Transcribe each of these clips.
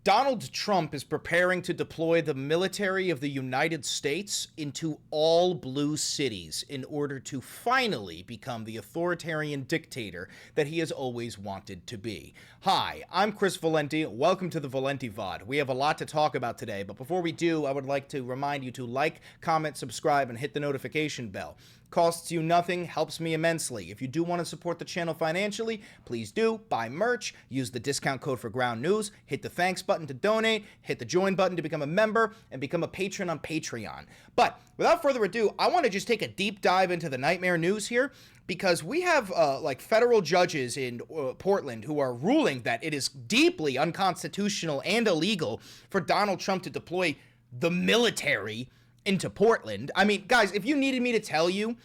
Donald Trump is preparing to deploy the military of the United States into all blue cities in order to finally become the authoritarian dictator that he has always wanted to be. Hi, I'm Chris Valenti. Welcome to the Valenti VOD. We have a lot to talk about today, but before we do, I would like to remind you to like, comment, subscribe, and hit the notification bell. Costs you nothing, helps me immensely. If you do want to support the channel financially, please do. Buy merch, use the discount code for Ground News, hit the thanks button to donate, hit the join button to become a member, and become a patron on Patreon. But without further ado, I want to just take a deep dive into the nightmare news here, because we have federal judges in Portland who are ruling that it is deeply unconstitutional and illegal for Donald Trump to deploy the military into Portland. I mean, guys, if you needed me to tell you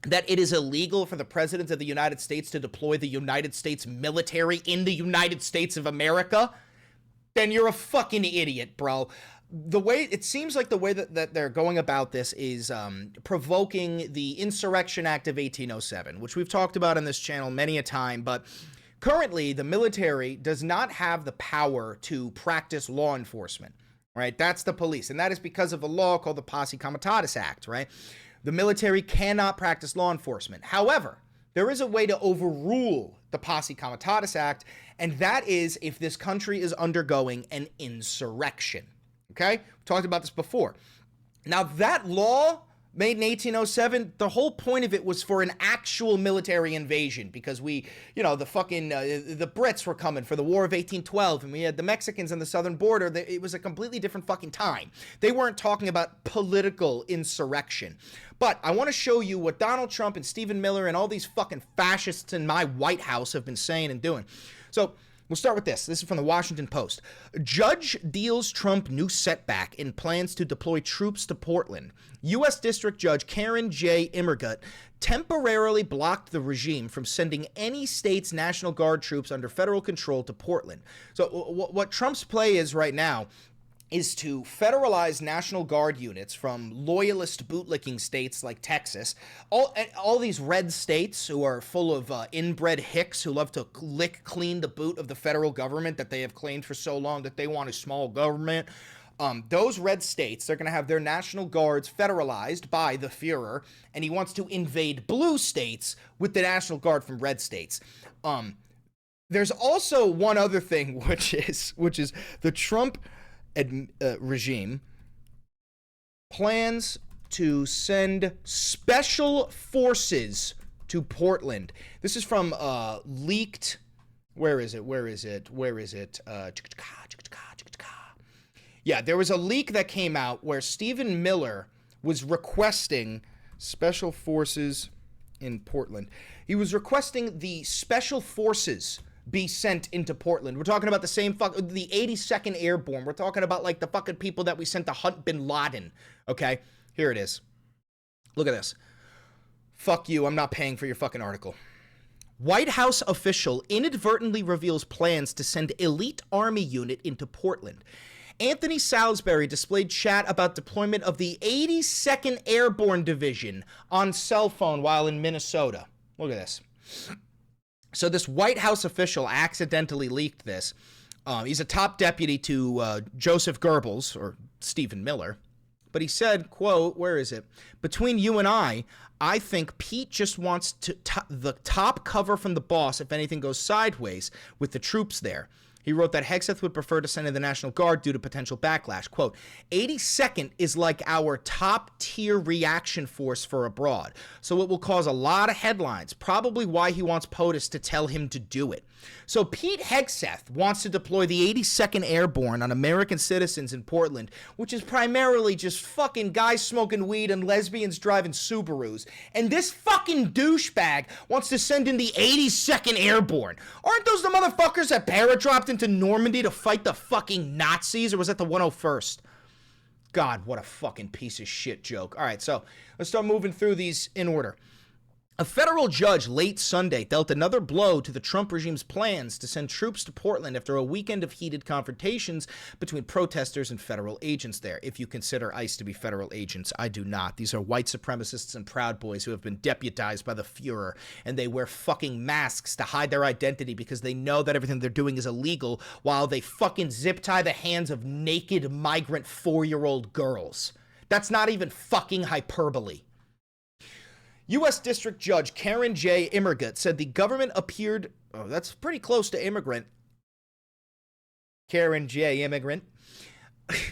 that it is illegal for the President of the United States to deploy the United States military in the United States of America, then you're a fucking idiot, bro. The way it seems like the way that they're going about this is provoking the Insurrection Act of 1807, which we've talked about on this channel many a time, but currently the military does not have the power to practice law enforcement. Right, that's the police, and that is because of a law called the Posse Comitatus Act, right? The military cannot practice law enforcement. However, there is a way to overrule the Posse Comitatus Act, and that is if this country is undergoing an insurrection, okay? We've talked about this before. Now, that law made in 1807, the whole point of it was for an actual military invasion, because we, the Brits were coming for the War of 1812, and we had the Mexicans on the southern border. It was a completely different fucking time. They weren't talking about political insurrection. But I want to show you what Donald Trump and Stephen Miller and all these fucking fascists in my White House have been saying and doing. So we'll start with this. This is from the Washington Post. Judge deals Trump new setback in plans to deploy troops to Portland. U.S. District Judge Karen J. Immergut temporarily blocked the regime from sending any state's National Guard troops under federal control to Portland. So what Trump's play is right now is to federalize National Guard units from loyalist bootlicking states like Texas, all these red states who are full of inbred hicks who love to lick clean the boot of the federal government that they have claimed for so long that they want a small government. Those red states, they're going to have their National Guards federalized by the Fuhrer, and he wants to invade blue states with the National Guard from red states. There's also one other thing, which is the Trump regime plans to send special forces to Portland. This is from leaked. Where is it? Yeah, there was a leak that came out where Stephen Miller was requesting special forces in Portland. He was requesting the special forces be sent into Portland. We're talking about the the 82nd Airborne. We're talking about like the fucking people that we sent to hunt bin Laden. Okay, here it is. Look at this. Fuck you, I'm not paying for your fucking article. White House official inadvertently reveals plans to send elite army unit into Portland. Anthony Salisbury displayed chat about deployment of the 82nd Airborne Division on cell phone while in Minnesota. Look at this. So this White House official accidentally leaked this. He's a top deputy to Joseph Goebbels, or Stephen Miller. But he said, quote, where is it? Between you and I think Pete just wants the top cover from the boss if anything goes sideways with the troops there. He wrote that Hegseth would prefer to send in the National Guard due to potential backlash. Quote, 82nd is like our top-tier reaction force for abroad, so it will cause a lot of headlines, probably why he wants POTUS to tell him to do it. So Pete Hegseth wants to deploy the 82nd Airborne on American citizens in Portland, which is primarily just fucking guys smoking weed and lesbians driving Subarus. And this fucking douchebag wants to send in the 82nd Airborne. Aren't those the motherfuckers that paradropped into Normandy to fight the fucking Nazis, or was that the 101st? God, what a fucking piece of shit joke. All right, so let's start moving through these in order. A federal judge late Sunday dealt another blow to the Trump regime's plans to send troops to Portland after a weekend of heated confrontations between protesters and federal agents there. If you consider ICE to be federal agents, I do not. These are white supremacists and Proud Boys who have been deputized by the Fuhrer, and they wear fucking masks to hide their identity because they know that everything they're doing is illegal, while they fucking zip tie the hands of naked migrant 4-year-old girls. That's not even fucking hyperbole. U.S. District Judge Karen J. Immergut said the government appeared... Oh, that's pretty close to immigrant. Karen J. Immigrant.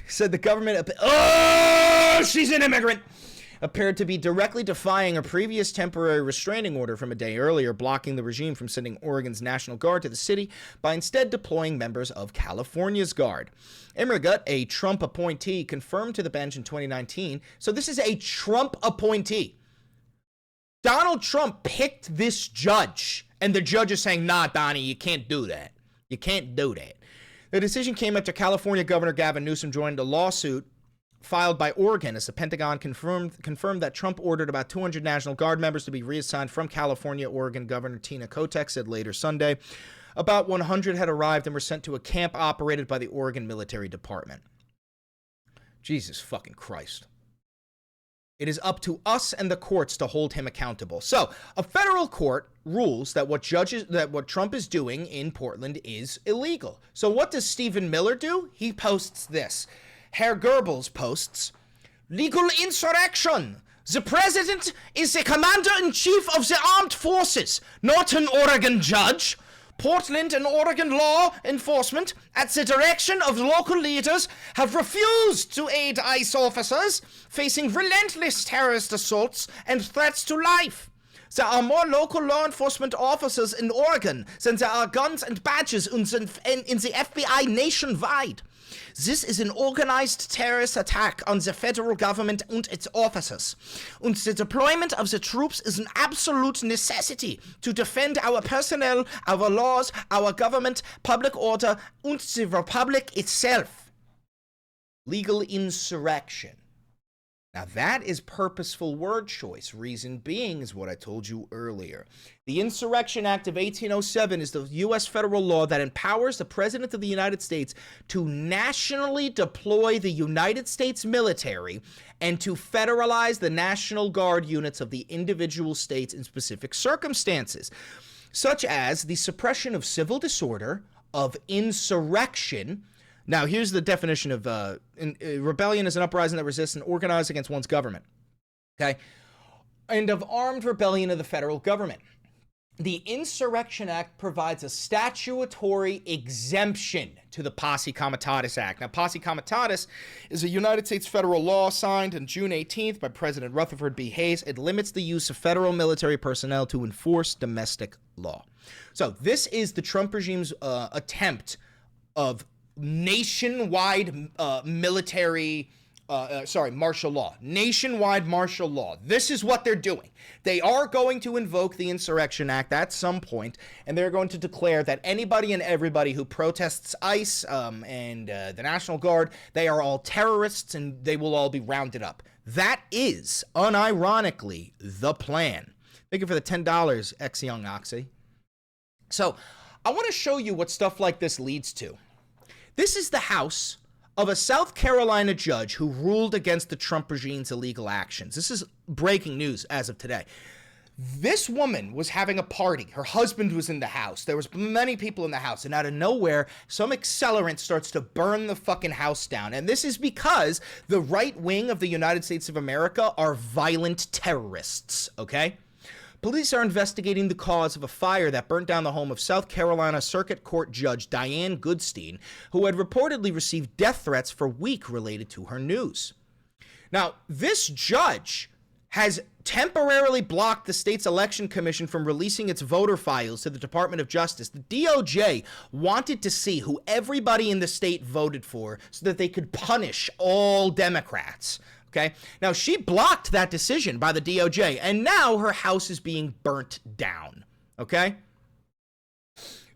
Said the government... Oh, she's an immigrant! Appeared to be directly defying a previous temporary restraining order from a day earlier, blocking the regime from sending Oregon's National Guard to the city by instead deploying members of California's Guard. Immergut, a Trump appointee, confirmed to the bench in 2019. So this is a Trump appointee. Donald Trump picked this judge, and the judge is saying, nah, Donnie, you can't do that. You can't do that. The decision came after California Governor Gavin Newsom joined a lawsuit filed by Oregon as the Pentagon confirmed that Trump ordered about 200 National Guard members to be reassigned from California. Oregon Governor Tina Kotek said later Sunday about 100 had arrived and were sent to a camp operated by the Oregon Military Department. Jesus fucking Christ. It is up to us and the courts to hold him accountable. So, a federal court rules that what Trump is doing in Portland is illegal. So what does Stephen Miller do? He posts this. Herr Goebbels posts, legal insurrection. The president is the commander-in-chief of the armed forces, not an Oregon judge. Portland and Oregon law enforcement, at the direction of local leaders, have refused to aid ICE officers facing relentless terrorist assaults and threats to life. There are more local law enforcement officers in Oregon than there are guns and badges in the FBI nationwide. This is an organized terrorist attack on the federal government and its officers. And the deployment of the troops is an absolute necessity to defend our personnel, our laws, our government, public order, and the republic itself. Legal insurrection. Now that is purposeful word choice. Reason being is what I told you earlier. The Insurrection Act of 1807 is the U.S. federal law that empowers the President of the United States to nationally deploy the United States military and to federalize the National Guard units of the individual states in specific circumstances, such as the suppression of civil disorder, of insurrection. Now, here's the definition of rebellion is an uprising that resists and organizes against one's government, okay? And of armed rebellion of the federal government. The Insurrection Act provides a statutory exemption to the Posse Comitatus Act. Now, Posse Comitatus is a United States federal law signed on June 18th by President Rutherford B. Hayes. It limits the use of federal military personnel to enforce domestic law. So this is the Trump regime's attempt of nationwide martial law. Nationwide martial law. This is what they're doing. They are going to invoke the Insurrection Act at some point, and they're going to declare that anybody and everybody who protests ICE and the National Guard, they are all terrorists and they will all be rounded up. That is, unironically, the plan. Thank you for the $10, X Young Oxy. So, I want to show you what stuff like this leads to. This is the house of a South Carolina judge who ruled against the Trump regime's illegal actions. This is breaking news as of today. This woman was having a party. Her husband was in the house. There was many people in the house. And out of nowhere, some accelerant starts to burn the fucking house down. And this is because the right wing of the United States of America are violent terrorists, okay? Police are investigating the cause of a fire that burnt down the home of South Carolina Circuit Court Judge Diane Goodstein, who had reportedly received death threats for weeks related to her news. Now, this judge has temporarily blocked the state's election commission from releasing its voter files to the Department of Justice. The DOJ wanted to see who everybody in the state voted for so that they could punish all Democrats. Okay, now she blocked that decision by the DOJ, and now her house is being burnt down. Okay,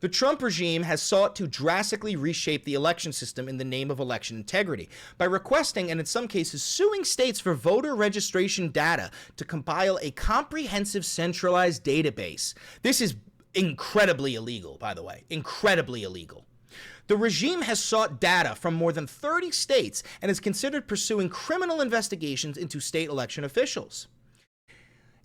The Trump regime has sought to drastically reshape the election system in the name of election integrity by requesting and in some cases suing states for voter registration data to compile a comprehensive centralized database. This is incredibly illegal, by the way, incredibly illegal. The regime has sought data from more than 30 states and is considered pursuing criminal investigations into state election officials.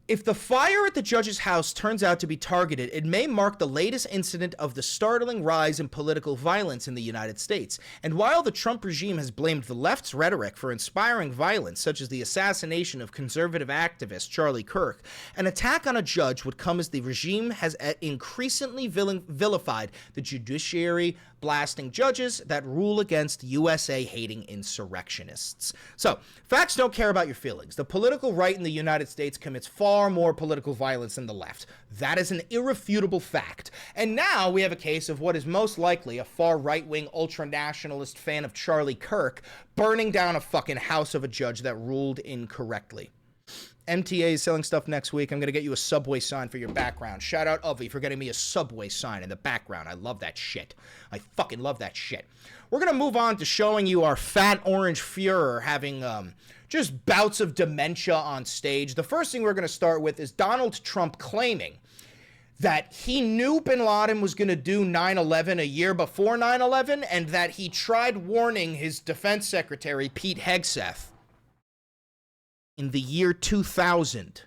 If the fire at the judge's house turns out to be targeted, it may mark the latest incident of the startling rise in political violence in the United States. And while the Trump regime has blamed the left's rhetoric for inspiring violence, such as the assassination of conservative activist Charlie Kirk, an attack on a judge would come as the regime has increasingly vilified the judiciary, blasting judges that rule against U.S.A. hating insurrectionists. So, facts don't care about your feelings. The political right in the United States commits far more political violence than the left. That is an irrefutable fact. And now we have a case of what is most likely a far right-wing ultra-nationalist fan of Charlie Kirk burning down a fucking house of a judge that ruled incorrectly. MTA is selling stuff next week. I'm going to get you a Subway sign for your background. Shout out Ovi for getting me a Subway sign in the background. I love that shit. I fucking love that shit. We're going to move on to showing you our fat orange Führer having just bouts of dementia on stage. The first thing we're going to start with is Donald Trump claiming that he knew bin Laden was going to do 9/11 a year before 9/11 and that he tried warning his defense secretary, Pete Hegseth, in the year 2000,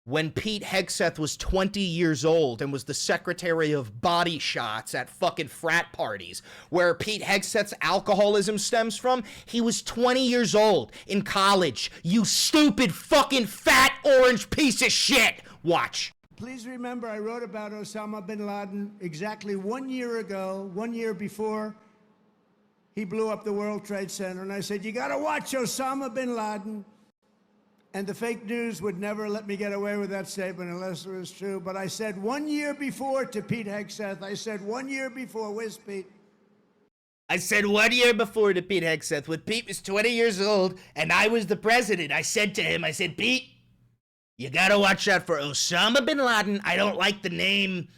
when Pete Hegseth was 20 years old and was the secretary of body shots at fucking frat parties, where Pete Hegseth's alcoholism stems from. He was 20 years old in college. You stupid fucking fat orange piece of shit. Watch. Please remember, I wrote about Osama bin Laden exactly 1 year ago, 1 year before he blew up the World Trade Center. And I said, you got to watch Osama bin Laden. And the fake news would never let me get away with that statement unless it was true. But I said 1 year before to Pete Hegseth. I said 1 year before. Where's Pete? I said 1 year before to Pete Hegseth when Pete was 20 years old and I was the president. I said to him, I said, Pete, you gotta watch out for Osama bin Laden. I don't like the name.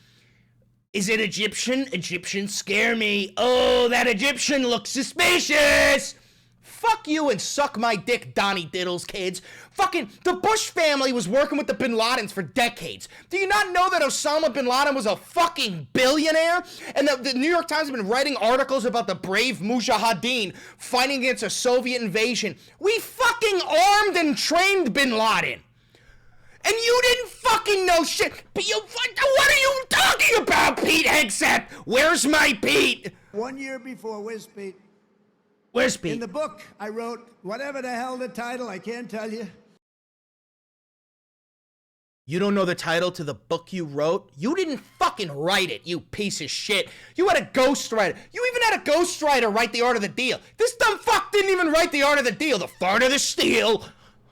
Is it Egyptian? Egyptians scare me. Oh, that Egyptian looks suspicious. Fuck you and suck my dick, Donnie Diddles, kids. Fucking, the Bush family was working with the bin Ladens for decades. Do you not know that Osama bin Laden was a fucking billionaire? And the New York Times has been writing articles about the brave Mujahideen fighting against a Soviet invasion. We fucking armed and trained bin Laden. And you didn't fucking know shit. But what are you talking about, Pete Hegseth? Where's my Pete? 1 year before. Where's Pete? Where's Pete? In the book, I wrote, whatever the hell the title, I can't tell you. You don't know the title to the book you wrote? You didn't fucking write it, you piece of shit. You had a ghostwriter. You even had a ghostwriter write The Art of the Deal. This dumb fuck didn't even write The Art of the Deal. The Fart of the Steel.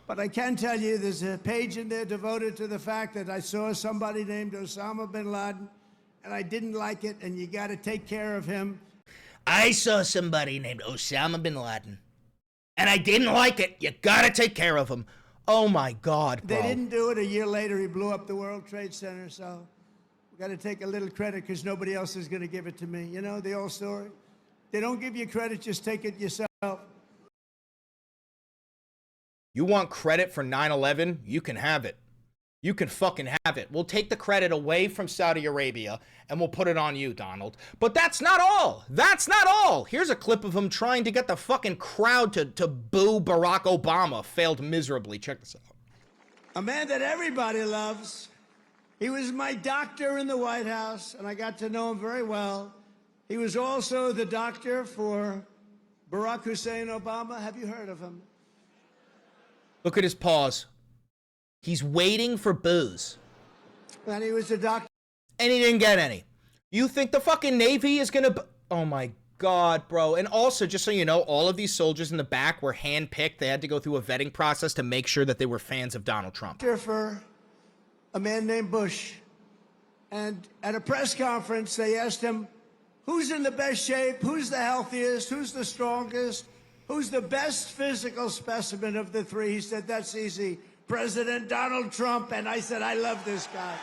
But I can tell you there's a page in there devoted to the fact that I saw somebody named Osama bin Laden, and I didn't like it, and you got to take care of him. I saw somebody named Osama bin Laden, and I didn't like it. You gotta take care of him. Oh my God, bro. They didn't do it. A year later, he blew up the World Trade Center, so we got to take a little credit because nobody else is going to give it to me. You know the old story? They don't give you credit, just take it yourself. You want credit for 9/11? You can have it. You can fucking have it. We'll take the credit away from Saudi Arabia and we'll put it on you, Donald. But that's not all. That's not all. Here's a clip of him trying to get the fucking crowd to boo Barack Obama. Failed miserably. Check this out. A man that everybody loves. He was my doctor in the White House, and I got to know him very well. He was also the doctor for Barack Hussein Obama. Have you heard of him? Look at his paws. He's waiting for booze. And he was a doctor. And he didn't get any. You think the fucking Navy is gonna... Oh my God, bro. And also, just so you know, all of these soldiers in the back were handpicked. They had to go through a vetting process to make sure that they were fans of Donald Trump. For a man named Bush. And at a press conference, they asked him, who's in the best shape? Who's the healthiest? Who's the strongest? Who's the best physical specimen of the three? He said, that's easy. President Donald Trump. And I said, I love this guy.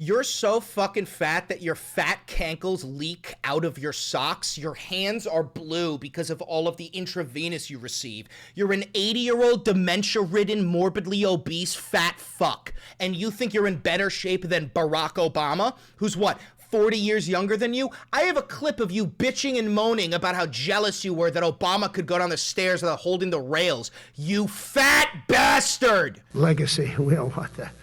You're so fucking fat that your fat cankles leak out of your socks. Your hands are blue because of all of the intravenous you receive. You're an 80-year-old dementia-ridden, morbidly obese fat fuck. And you think you're in better shape than Barack Obama, who's what, 40 years younger than you? I have a clip of you bitching and moaning about how jealous you were that Obama could go down the stairs without holding the rails. You fat bastard! Legacy, we don't want that.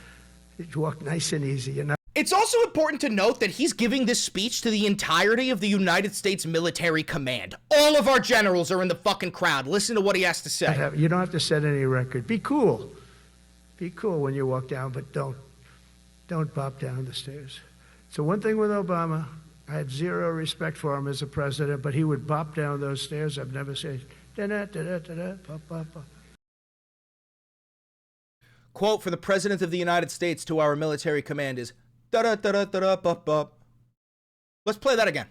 You walk nice and easy, you know. It's also important to note that he's giving this speech to the entirety of the United States military command. All of our generals are in the fucking crowd. Listen to what he has to say. You don't have to set any record. Be cool. Be cool when you walk down, but don't bop down the stairs. So one thing with Obama, I had zero respect for him as a president, but he would bop down those stairs. I've never said, da-da-da-da-da-da, pop, pop, pop. Quote for the President of the United States to our military command is, da-da-da-da-da-da-pop-pop. Let's play that again.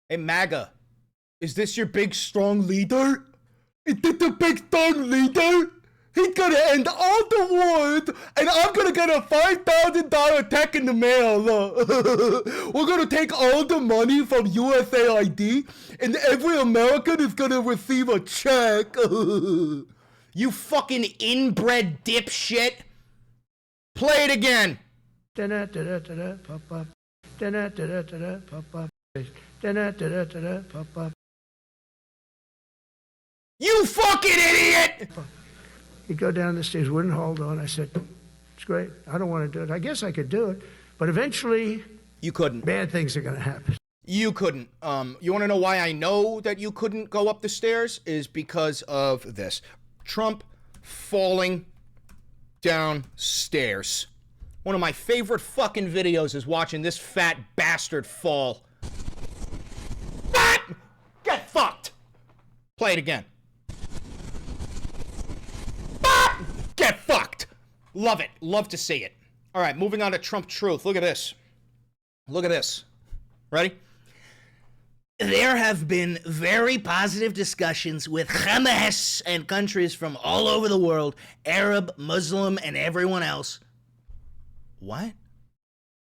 Hey, MAGA, is this your big, strong leader? Is this the big, strong leader? He's gonna end all the wars, and I'm gonna get a $5,000 check in the mail. We're gonna take all the money from U.S.A. ID, and every American is gonna receive a check. You fucking inbred dipshit. Play it again. You fucking idiot! He'd go down the stairs, wouldn't hold on. I said, it's great. I don't want to do it. I guess I could do it. But eventually, you couldn't. Bad things are going to happen. You couldn't. You want to know why I know that you couldn't go up the stairs? Is because of this. Trump falling downstairs. One of my favorite fucking videos is watching this fat bastard fall. Get fucked! Play it again. Get fucked! Love it. Love to see it. All right, moving on to Trump truth. Look at this. Look at this. Ready? There have been very positive discussions with Hamas and countries from all over the world, Arab, Muslim, and everyone else. What?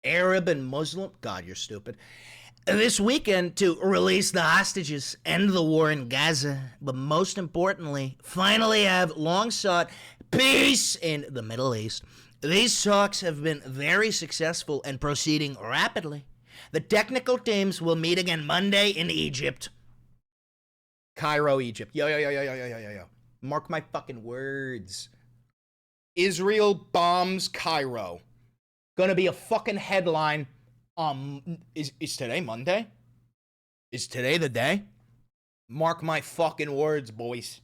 Arab and Muslim? God, you're stupid. This weekend to release the hostages, end the war in Gaza, but most importantly, finally have long-sought peace in the Middle East. These talks have been very successful and proceeding rapidly. The technical teams will meet again Monday in Egypt. Cairo, Egypt. Yo. Mark my fucking words. Israel bombs Cairo. Gonna be a fucking headline. Is today Monday? Is today the day? Mark my fucking words, boys.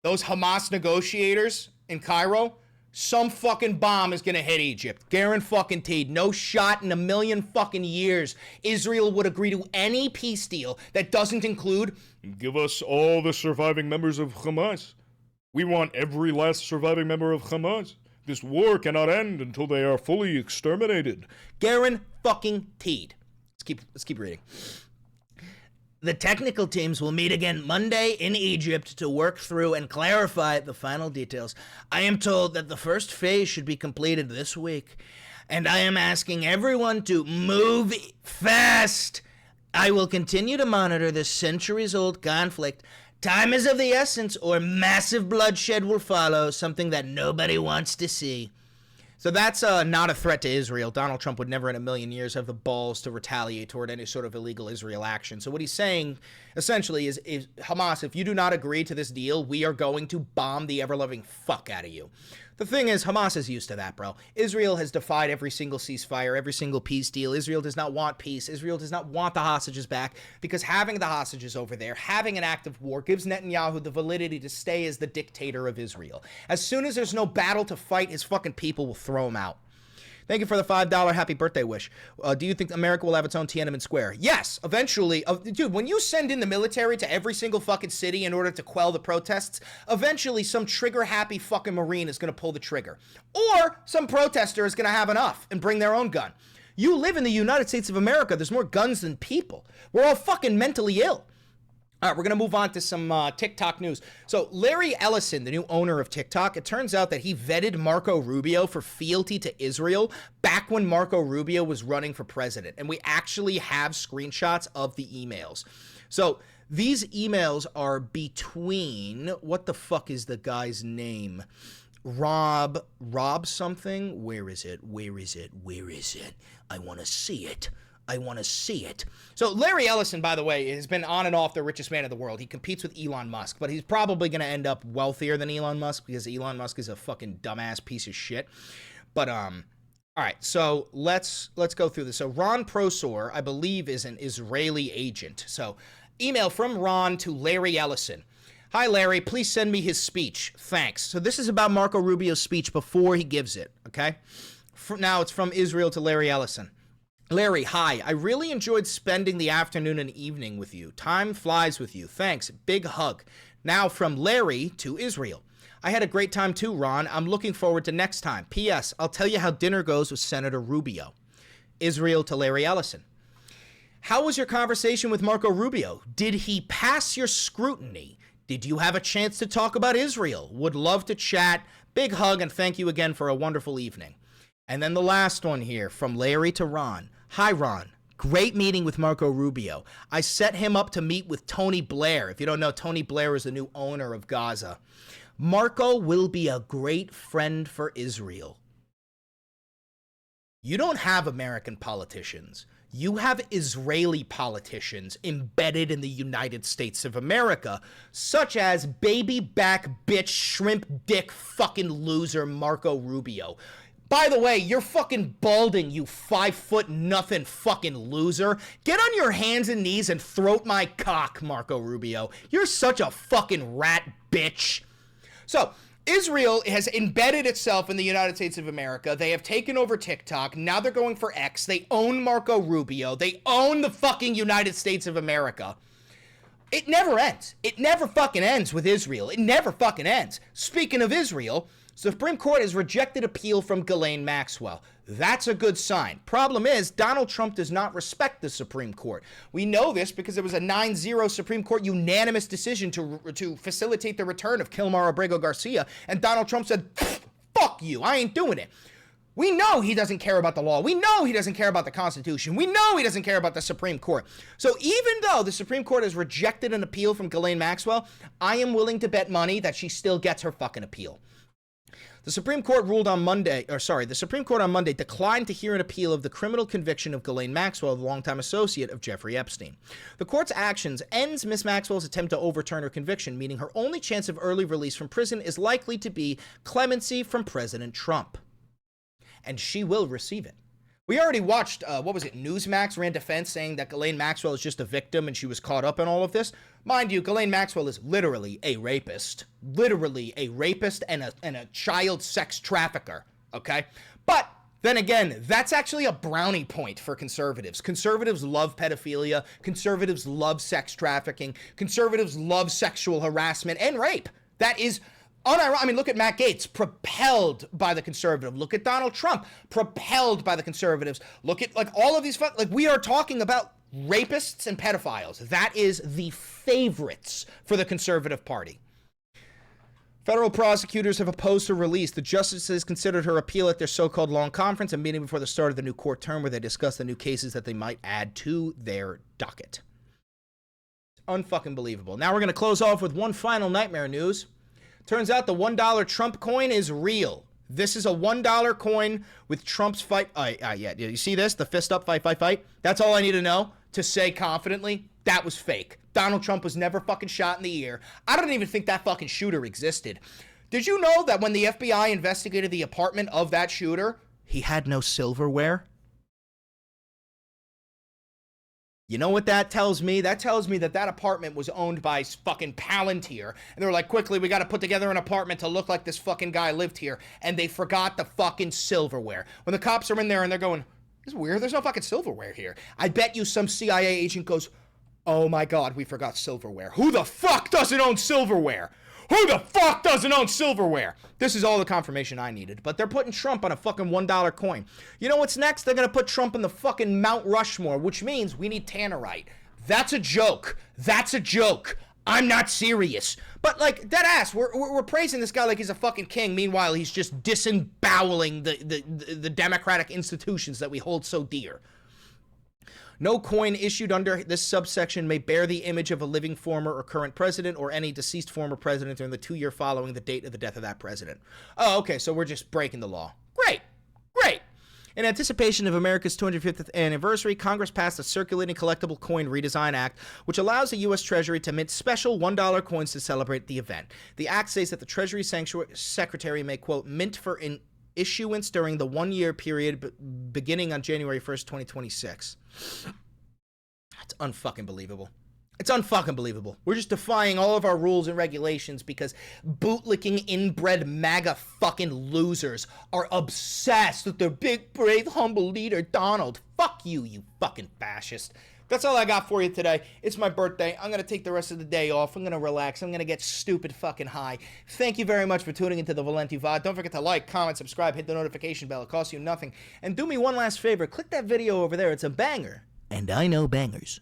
Those Hamas negotiators in Cairo, some fucking bomb is gonna hit Egypt. Guaranteed. No shot in a million fucking years Israel would agree to any peace deal that doesn't include, give us all the surviving members of Hamas. We want every last surviving member of Hamas. This war cannot end until they are fully exterminated. Guaranteed. Let's keep reading. The technical teams will meet again Monday in Egypt to work through and clarify the final details. I am told that the first phase should be completed this week, and I am asking everyone to move fast. I will continue to monitor this centuries-old conflict. Time is of the essence, or massive bloodshed will follow, something that nobody wants to see. So that's not a threat to Israel. Donald Trump would never in a million years have the balls to retaliate toward any sort of illegal Israel action. So what he's saying, essentially, is Hamas, if you do not agree to this deal, we are going to bomb the ever-loving fuck out of you. The thing is, Hamas is used to that, bro. Israel has defied every single ceasefire, every single peace deal. Israel does not want peace. Israel does not want the hostages back because having the hostages over there, having an act of war, gives Netanyahu the validity to stay as the dictator of Israel. As soon as there's no battle to fight, his fucking people will throw him out. Thank you for the $5 happy birthday wish. Do you think America will have its own Tiananmen Square? Yes, eventually. Dude, when you send in the military to every single fucking city in order to quell the protests, eventually some trigger-happy fucking Marine is going to pull the trigger. Or some protester is going to have enough and bring their own gun. You live in the United States of America. There's more guns than people. We're all fucking mentally ill. All right, we're going to move on to some TikTok news. So Larry Ellison, the new owner of TikTok, it turns out that he vetted Marco Rubio for fealty to Israel back when Marco Rubio was running for president. And we actually have screenshots of the emails. So these emails are between, what the fuck is the guy's name? Rob something? Where is it? I want to see it. So Larry Ellison, by the way, has been on and off the richest man in the world. He competes with Elon Musk, but he's probably going to end up wealthier than Elon Musk because Elon Musk is a fucking dumbass piece of shit. But all right, so let's go through this. So Ron Prosor, I believe, is an Israeli agent. So email from Ron to Larry Ellison. Hi, Larry. Please send me his speech. Thanks. So this is about Marco Rubio's speech before he gives it, okay? Now it's from Israel to Larry Ellison. Larry, hi. I really enjoyed spending the afternoon and evening with you. Time flies with you. Thanks. Big hug. Now from Larry to Israel. I had a great time too, Ron. I'm looking forward to next time. P.S. I'll tell you how dinner goes with Senator Rubio. Israel to Larry Ellison. How was your conversation with Marco Rubio? Did he pass your scrutiny? Did you have a chance to talk about Israel? Would love to chat. Big hug and thank you again for a wonderful evening. And then the last one here from Larry to Ron. Hi, Ron. Great meeting with Marco Rubio. I set him up to meet with Tony Blair. If you don't know, Tony Blair is the new owner of Gaza. Marco will be a great friend for Israel. You don't have American politicians. You have Israeli politicians embedded in the United States of America, such as baby back bitch shrimp dick fucking loser Marco Rubio. By the way, you're fucking balding, you 5 foot nothing fucking loser. Get on your hands and knees and throat my cock, Marco Rubio. You're such a fucking rat bitch. So, Israel has embedded itself in the United States of America. They have taken over TikTok. Now they're going for X. They own Marco Rubio. They own the fucking United States of America. It never ends. It never fucking ends with Israel. It never fucking ends. Speaking of Israel, Supreme Court has rejected appeal from Ghislaine Maxwell. That's a good sign. Problem is, Donald Trump does not respect the Supreme Court. We know this because it was a 9-0 Supreme Court unanimous decision to facilitate the return of Kilmar Abrego Garcia, and Donald Trump said, fuck you, I ain't doing it. We know he doesn't care about the law. We know he doesn't care about the Constitution. We know he doesn't care about the Supreme Court. So even though the Supreme Court has rejected an appeal from Ghislaine Maxwell, I am willing to bet money that she still gets her fucking appeal. The Supreme Court on Monday declined to hear an appeal of the criminal conviction of Ghislaine Maxwell, the longtime associate of Jeffrey Epstein. The court's actions ends Miss Maxwell's attempt to overturn her conviction, meaning her only chance of early release from prison is likely to be clemency from President Trump. And she will receive it. We already watched, Newsmax ran defense saying that Ghislaine Maxwell is just a victim and she was caught up in all of this. Mind you, Ghislaine Maxwell is literally a rapist. Literally a rapist and a child sex trafficker, okay? But then again, that's actually a brownie point for conservatives. Conservatives love pedophilia. Conservatives love sex trafficking. Conservatives love sexual harassment and rape. That is look at Matt Gaetz, propelled by the conservative. Look at Donald Trump, propelled by the conservatives. Look at all of these, we are talking about rapists and pedophiles. That is the favorites for the conservative party. Federal prosecutors have opposed her release. The justices considered her appeal at their so-called long conference, a meeting before the start of the new court term where they discussed the new cases that they might add to their docket. Unfucking believable. Now we're going to close off with one final nightmare news. Turns out the $1 Trump coin is real. This is a $1 coin with Trump's fight. Yeah. You see this? The fist up, fight. That's all I need to know to say confidently that was fake. Donald Trump was never fucking shot in the ear. I don't even think that fucking shooter existed. Did you know that when the FBI investigated the apartment of that shooter, he had no silverware? You know what that tells me? That tells me that apartment was owned by fucking Palantir. And they were like, quickly, we got to put together an apartment to look like this fucking guy lived here. And they forgot the fucking silverware. When the cops are in there and they're going, this is weird, there's no fucking silverware here. I bet you some CIA agent goes, oh my God, we forgot silverware. Who the fuck doesn't own silverware? Who the fuck doesn't own silverware? This is all the confirmation I needed. But they're putting Trump on a fucking $1 coin. You know what's next? They're going to put Trump in the fucking Mount Rushmore, which means we need tannerite. That's a joke. That's a joke. I'm not serious. But, like, dead ass, we're praising this guy like he's a fucking king. Meanwhile, he's just disemboweling the democratic institutions that we hold so dear. No coin issued under this subsection may bear the image of a living former or current president or any deceased former president during the 2 year following the date of the death of that president. Oh, okay, so we're just breaking the law. Great, great. In anticipation of America's 250th anniversary, Congress passed the Circulating Collectible Coin Redesign Act, which allows the U.S. Treasury to mint special $1 coins to celebrate the event. The act says that the Treasury Secretary may, quote, mint for issuance during the 1 year period beginning on January 1st, 2026. That's unfucking believable. It's unfucking believable. We're just defying all of our rules and regulations because bootlicking inbred MAGA fucking losers are obsessed with their big, brave, humble leader, Donald. Fuck you, you fucking fascist. That's all I got for you today. It's my birthday. I'm going to take the rest of the day off. I'm going to relax. I'm going to get stupid fucking high. Thank you very much for tuning into the Valenti VOD. Don't forget to like, comment, subscribe, hit the notification bell. It costs you nothing. And do me one last favor. Click that video over there. It's a banger. And I know bangers.